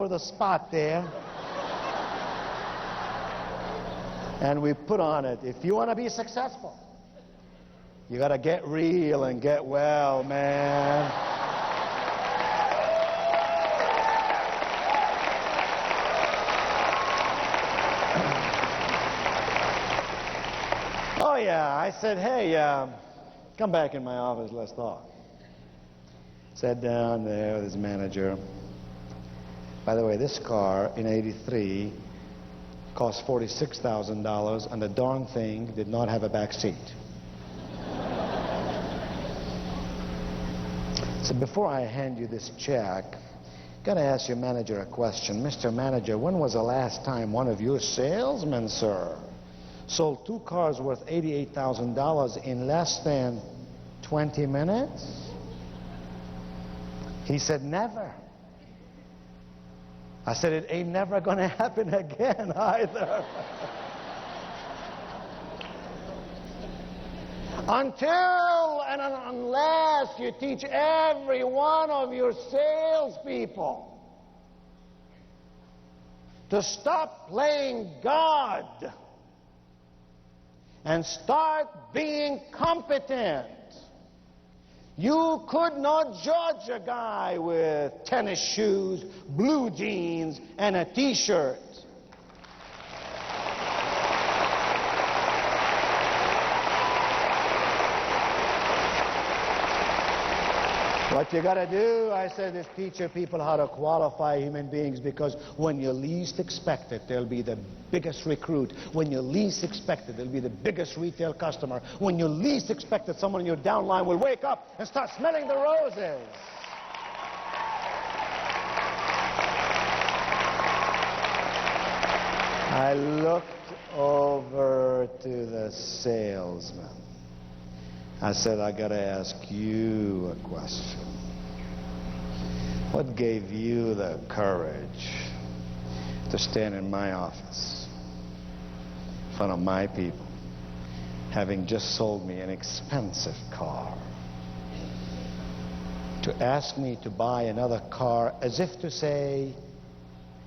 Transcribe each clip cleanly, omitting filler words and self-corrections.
for the spot there. And we put on it, if you want to be successful, you got to get real and get well, man. Oh, yeah. I said, hey, come back in my office, let's talk. Sat down there with his manager. By the way, this car in '83 cost $46,000, and the darn thing did not have a back seat. So before I hand you this check, got to ask your manager a question. Mr. Manager, when was the last time one of your salesmen, sir, sold 2 cars worth $88,000 in less than 20 minutes? He said, never. I said, it ain't never gonna happen again either. Until and unless you teach every one of your salespeople to stop playing God and start being competent. You could not judge a guy with tennis shoes, blue jeans, and a t-shirt. What you got to do, I said, is teach your people how to qualify human beings, because when you least expect it, they'll be the biggest recruit. When you least expect it, they'll be the biggest retail customer. When you least expect it, someone in your downline will wake up and start smelling the roses. I looked over to the salesman. I said, I got to ask you a question. What gave you the courage to stand in my office in front of my people, having just sold me an expensive car, to ask me to buy another car as if to say,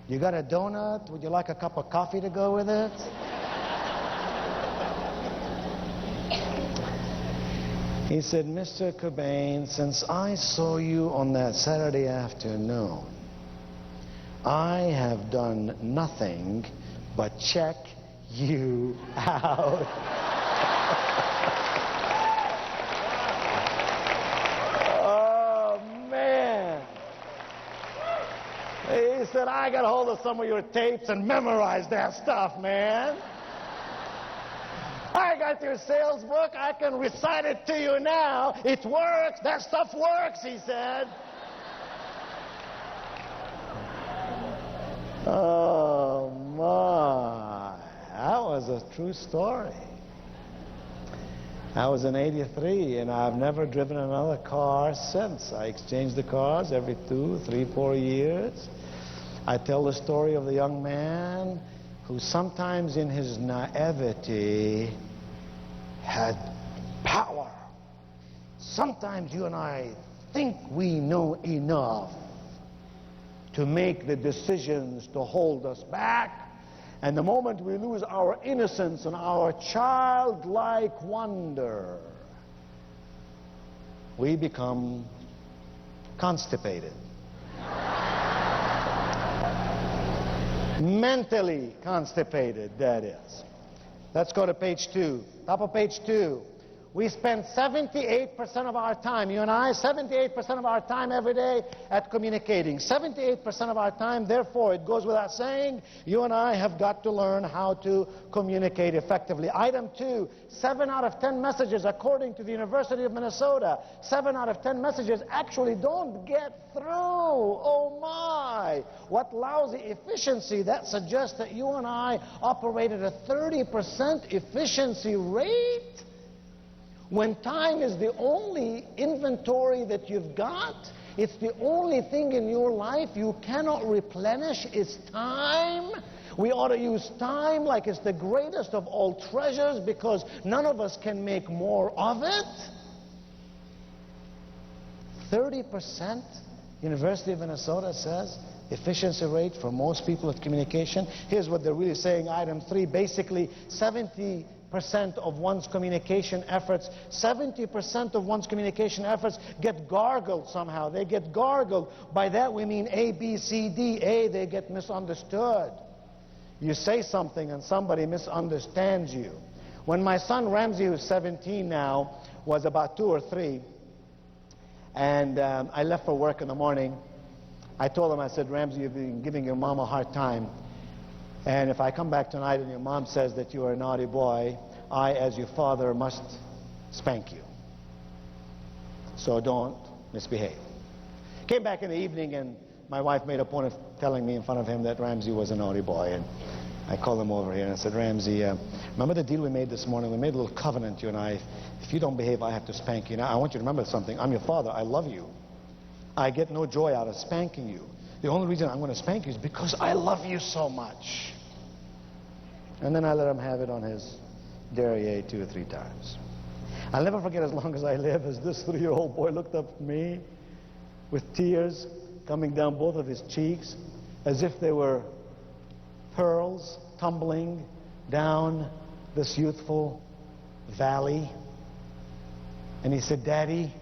you got a donut? Would you like a cup of coffee to go with it? He said, Mr. Cobain, since I saw you on that Saturday afternoon, I have done nothing but check you out. Oh, man. He said, I got hold of some of your tapes and memorized that stuff, man. I got your sales book. I can recite it to you now. It works. That stuff works, he said. Oh, my. That was a true story. I was in '83, and I've never driven another car since. I exchanged the cars every 2, 3, 4 years. I tell the story of the young man who sometimes in his naivety had power. Sometimes you and I think we know enough to make the decisions to hold us back, and the moment we lose our innocence and our childlike wonder, we become constipated. Mentally constipated, that is. Let's go to page 2. Top of page 2. We spend 78% of our time, you and I, 78% of our time every day at communicating. 78% of our time, therefore, it goes without saying, you and I have got to learn how to communicate effectively. Item 2, 7 out of 10 messages, according to the University of Minnesota, 7 out of 10 messages actually don't get through. Oh my! What lousy efficiency. That suggests that you and I operate at a 30% efficiency rate. When time is the only inventory that you've got, it's the only thing in your life you cannot replenish, is time. We ought to use time like it's the greatest of all treasures, because none of us can make more of it. 30%, University of Minnesota says, efficiency rate for most people at communication. Here's what they're really saying, item 3. Basically, 70% of one's communication efforts, 70% of one's communication efforts get gargled somehow. They get gargled. By that we mean A, B, C, D. A, they get misunderstood. You say something and somebody misunderstands you. When my son Ramsey, who's 17 now, was about 2 or 3, and I left for work in the morning, I told him, I said, Ramsey, you've been giving your mom a hard time. And if I come back tonight and your mom says that you are a naughty boy, I, as your father, must spank you. So don't misbehave. Came back in the evening and my wife made a point of telling me in front of him that Ramsey was a naughty boy. And I called him over here and I said, Ramsey, remember the deal we made this morning? We made a little covenant, you and I. If you don't behave, I have to spank you. Now, I want you to remember something. I'm your father. I love you. I get no joy out of spanking you. The only reason I'm going to spank you is because I love you so much. And then I let him have it on his derriere 2 or 3 times. I'll never forget, as long as I live, as this 3-year-old boy looked up at me with tears coming down both of his cheeks, as if they were pearls tumbling down this youthful valley. And he said, Daddy.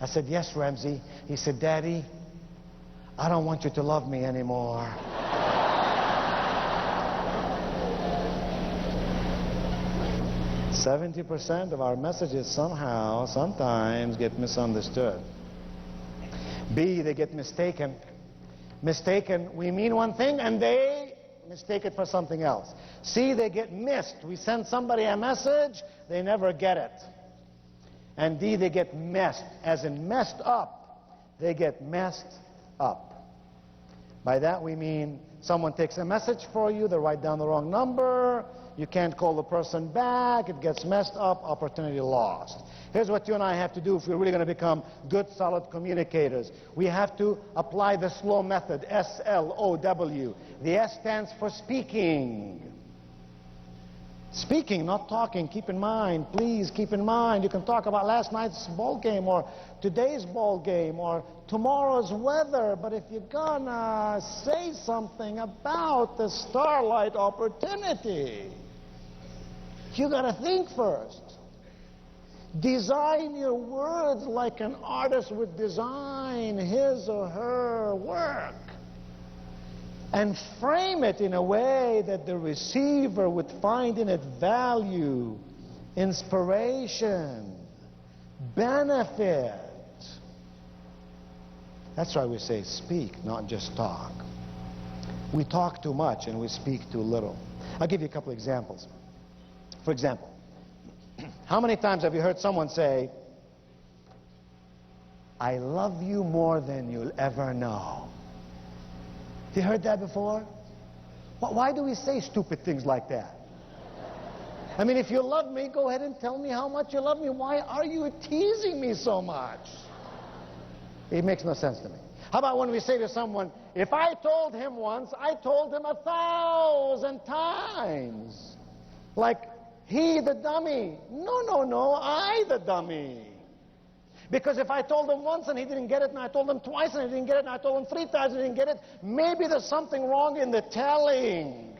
I said, yes, Ramsey. He said, Daddy, I don't want you to love me anymore. "70% of our messages somehow, sometimes get misunderstood. B, they get mistaken. Mistaken, we mean one thing and they mistake it for something else. C, they get missed. We send somebody a message, they never get it. And D, they get messed, as in messed up. They get messed up. By that we mean someone takes a message for you, they write down the wrong number, you can't call the person back, it gets messed up, opportunity lost. Here's what you and I have to do if we're really going to become good, solid communicators. We have to apply the slow method, S-L-O-W. The S stands for speaking. Speaking, not talking. Keep in mind, please keep in mind, you can talk about last night's ball game or today's ball game or tomorrow's weather, but if you're gonna say something about the starlight opportunity, you gotta think first. Design your words like an artist would design his or her work. And frame it in a way that the receiver would find in it value, inspiration, benefit. That's why we say speak, not just talk. We talk too much and we speak too little. I'll give you a couple examples. For example, how many times have you heard someone say, I love you more than you'll ever know? Have you heard that before? Why do we say stupid things like that? I mean, if you love me, go ahead and tell me how much you love me. Why are you teasing me so much? It makes no sense to me. How about when we say to someone, if I told him once, I told him 1,000 times. Like, he the dummy. No, I the dummy. Because if I told him once and he didn't get it, and I told him twice and he didn't get it, and I told him 3 times and he didn't get it, maybe there's something wrong in the telling.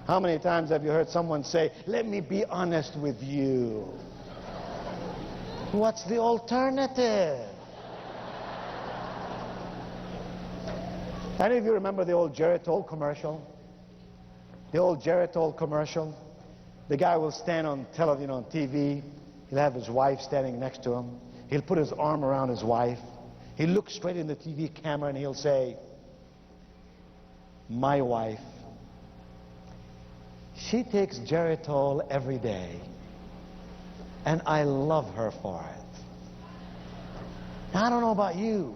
How many times have you heard someone say, let me be honest with you? What's the alternative? Any of you remember the old Geritol commercial? The old Geritol commercial? The guy will stand on television, on TV. He'll have his wife standing next to him. He'll put his arm around his wife. He'll look straight in the TV camera and he'll say, my wife, she takes Geritol every day, and I love her for it. Now, I don't know about you.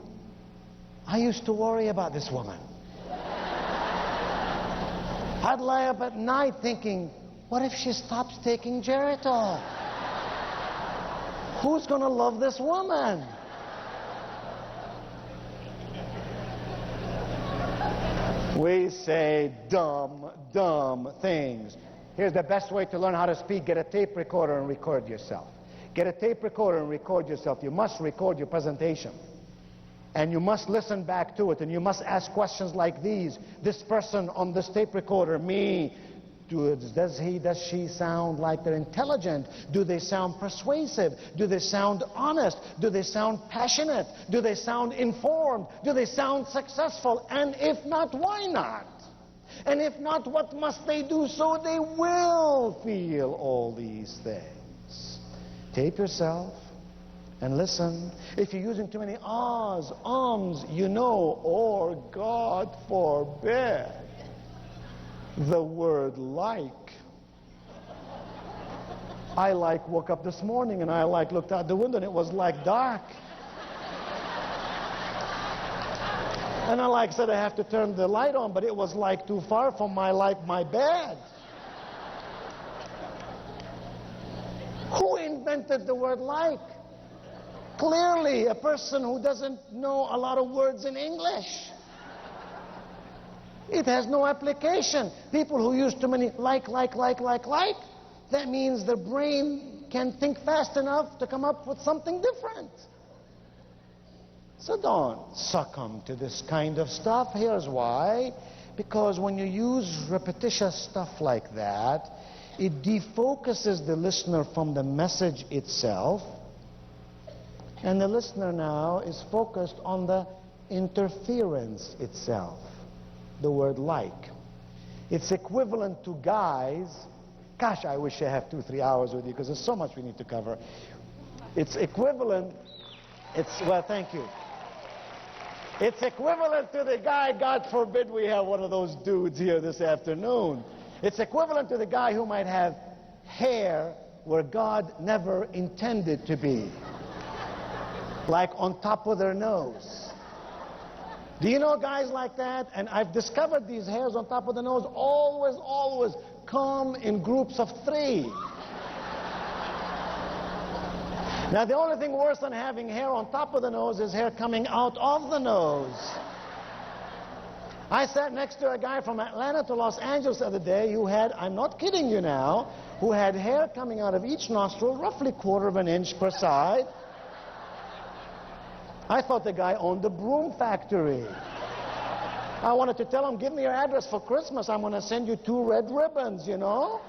I used to worry about this woman. I'd lie up at night thinking, what if she stops taking Geritol? Who's going to love this woman? We say dumb things. Here's the best way to learn how to speak. Get a tape recorder and record yourself. Get a tape recorder and record yourself. You must record your presentation. And you must listen back to it, and you must ask questions like these. This person on this tape recorder, me, does he, does she sound like they're intelligent? Do they sound persuasive? Do they sound honest? Do they sound passionate? Do they sound informed? Do they sound successful? And if not, why not? And if not, what must they do so they will feel all these things? Tape yourself and listen. If you're using too many ahs, ums, you know, or God forbid, the word like. I woke up this morning and I looked out the window and it was dark. And I said I have to turn the light on, but it was too far from my bed. Who invented the word like? Clearly a person who doesn't know a lot of words in English. It has no application. People who use too many like, that means their brain can't think fast enough to come up with something different. So don't succumb to this kind of stuff. Here's why. Because when you use repetitious stuff like that, it defocuses the listener from the message itself. And the listener now is focused on the interference itself. The word like. It's equivalent to guys. Gosh, I wish I have 2-3 hours with you because there's so much we need to cover. It's equivalent. Well, thank you. It's equivalent to the guy, God forbid we have one of those dudes here this afternoon. It's equivalent to the guy who might have hair where God never intended to be. Like on top of their nose. Do you know guys like that? And I've discovered these hairs on top of the nose always come in groups of 3. Now the only thing worse than having hair on top of the nose is hair coming out of the nose. I sat next to a guy from Atlanta to Los Angeles the other day who had, I'm not kidding you now, who had hair coming out of each nostril, roughly 1/4 of an inch per side. I thought the guy owned a broom factory. I wanted to tell him, give me your address for Christmas. I'm going to send you 2 red ribbons, you know.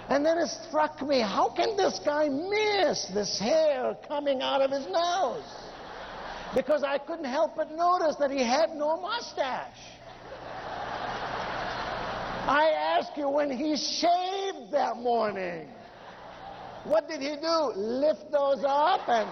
And then it struck me, how can this guy miss this hair coming out of his nose? Because I couldn't help but notice that he had no mustache. I ask you, when he shaved that morning, what did he do? Lift those up and...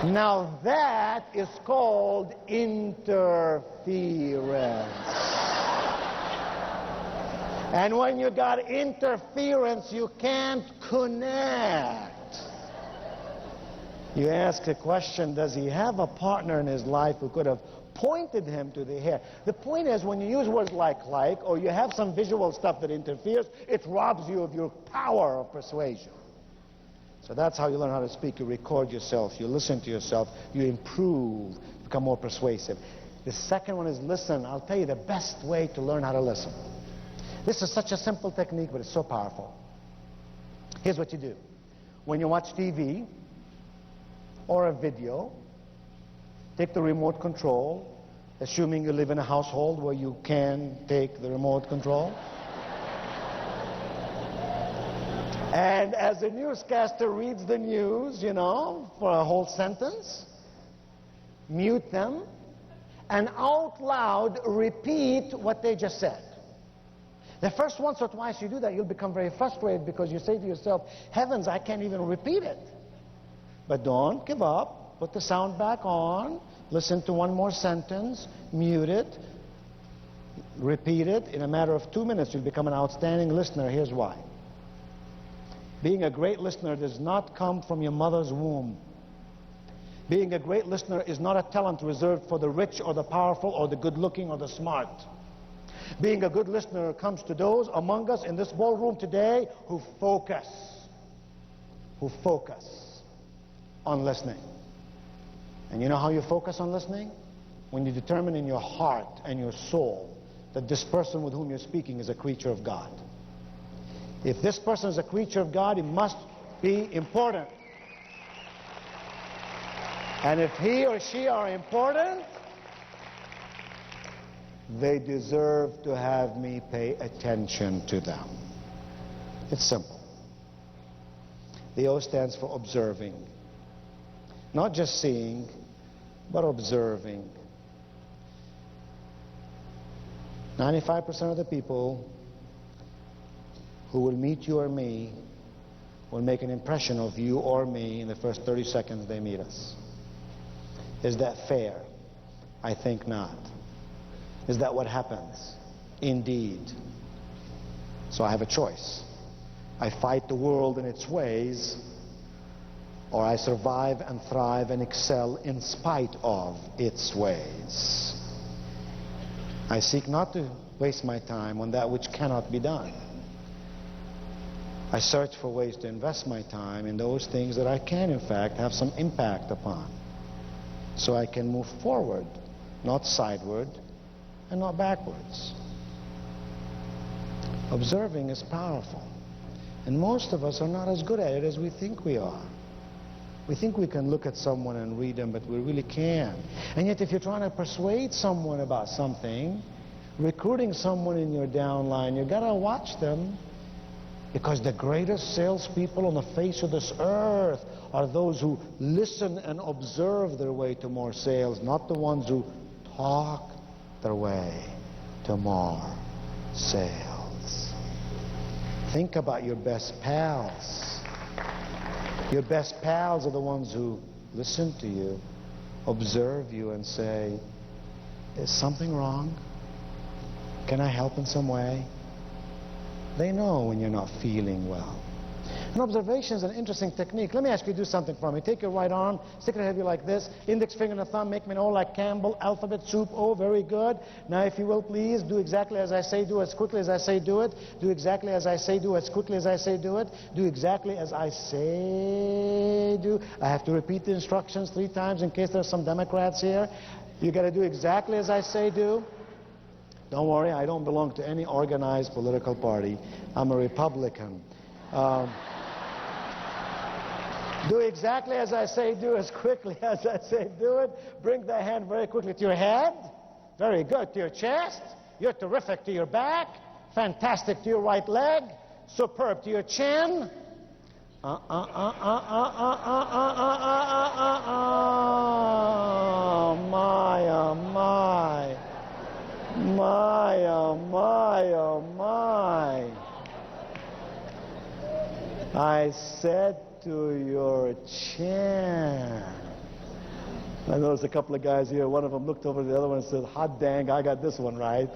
Now that is called interference. And when you got interference, you can't connect. You ask the question, does he have a partner in his life who could have pointed him to the hair? The point is, when you use words like, or you have some visual stuff that interferes, it robs you of your power of persuasion. So that's how you learn how to speak. You record yourself, you listen to yourself, you improve, become more persuasive. The second one is listen. I'll tell you the best way to learn how to listen. This is such a simple technique, but it's so powerful. Here's what you do. When you watch TV or a video, take the remote control, assuming you live in a household where you can take the remote control. And as the newscaster reads the news, you know, for a whole sentence, mute them, and out loud repeat what they just said. The first once or twice you do that, you'll become very frustrated because you say to yourself, heavens, I can't even repeat it. But don't give up. Put the sound back on. Listen to one more sentence. Mute it. Repeat it. In a matter of 2 minutes, you'll become an outstanding listener. Here's why. Being a great listener does not come from your mother's womb. Being a great listener is not a talent reserved for the rich or the powerful or the good-looking or the smart. Being a good listener comes to those among us in this ballroom today who focus on listening. And you know how you focus on listening? when you determine in your heart and your soul that this person with whom you're speaking is a creature of God. If this person is a creature of God, he must be important. And if he or she are important, they deserve to have me pay attention to them. It's simple. The O stands for observing. Not just seeing, but observing. 95% of the people who will meet you or me will make an impression of you or me in the first 30 seconds they meet us. Is that fair? I think not. Is that what happens? Indeed. So I have a choice. I fight the world in its ways, or I survive and thrive and excel in spite of its ways. I seek not to waste my time on that which cannot be done. I search for ways to invest my time in those things that I can, in fact, have some impact upon, so I can move forward, not sideward and not backwards. Observing is powerful, and most of us are not as good at it as we think we are. We think we can look at someone and read them, but we really can't. And yet if you're trying to persuade someone about something, recruiting someone in your downline, you've got to watch them, because the greatest salespeople on the face of this earth are those who listen and observe their way to more sales, not the ones who talk their way to more sales. Think about your best pals. Your best pals are the ones who listen to you, observe you, and say, is something wrong? Can I help in some way? They know when you're not feeling well. And observation is an interesting technique. Let me ask you to do something for me. Take your right arm, stick it ahead of you like this, index finger and a thumb, make me an O like Campbell, alphabet soup, O, very good. Now if you will please, do exactly as I say, do as quickly as I say, do it. Do exactly as I say, do as quickly as I say, do it. Do exactly as I say, do. I have to repeat the instructions 3 times in case there's some Democrats here. You got to do exactly as I say, do. Don't worry, I don't belong to any organized political party. I'm a Republican. Do exactly as I say, do as quickly as I say, do it. Bring the hand very quickly to your head. Very good. To your chest. You're terrific. To your back. Fantastic. To your right leg. Superb. To your chin. My, oh my. My, oh my, oh my. I said to your chin. I noticed a couple of guys here. One of them looked over to the other one and said, hot dang, I got this one right.